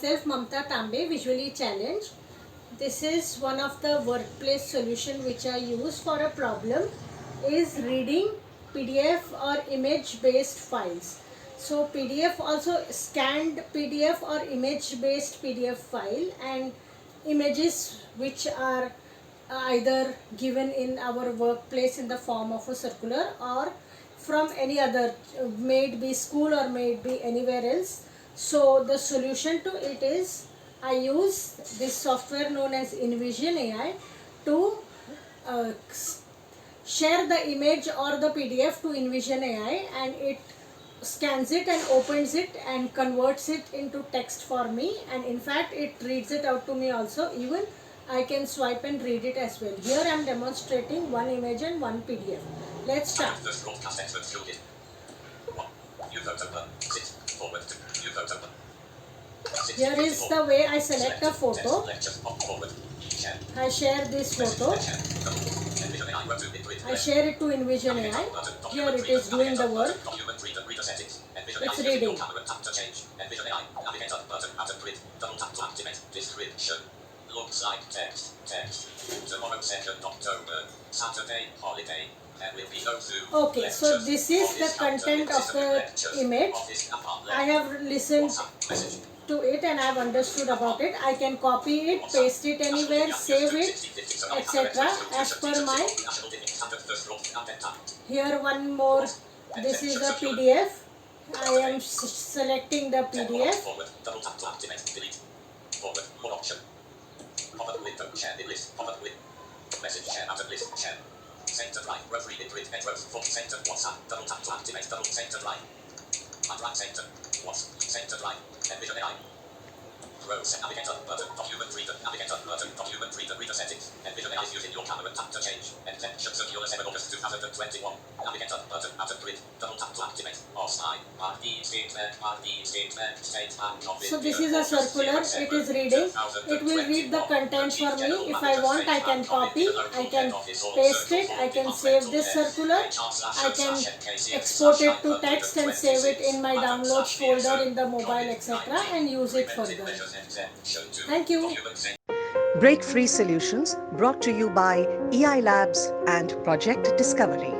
myself Mamta Tambe, visually challenged. This is one of the workplace solution which I use for a problem is reading PDF or image based files. So PDF, also scanned PDF or image based PDF file, and images which are either given in our workplace in the form of a circular or from any other, may it be school or may it be anywhere else. So the solution to it is I use this software known as InVision AI to share the image or the PDF to InVision AI, and it scans it and opens it and converts it into text for me, and in fact it reads it out to me also. Even I can swipe and read it as well. Here I am demonstrating one image and one PDF. Let's start. Here is the way I select a photo. I share this photo. I share it to InVision AI. Here it is doing the work. It's reading. Looks like text. Tomorrow, 2nd October, Saturday, holiday. Okay, so this is the content of the image. I have listened to it and I have understood about it. I can copy it, paste it anywhere, save it, etc. as per my. Here one more. This is a PDF. I am selecting the PDF. Pop-up window, share the list, pop-up window, message share, out of list, share, center right, row 3, print, network, 40, center, WhatsApp, double tap to activate, double center right, and right center, center right, InVision AI. Row set navigator button, document reader, navigator button, document reader, reader settings, InVision AI is using your camera, tap to change, intention circular 7 August 2021, navigator button, out of grid, double tap to activate, offline, RD statement, state and office. So this is a circular, it is reading, it will read the content for me. If I want, I can copy, I can paste it, I can save this circular, I can export it to text and save it in my downloads folder in the mobile, etc. and use it further. Thank you. Break Free Solutions brought to you by EI Labs and Project Discovery.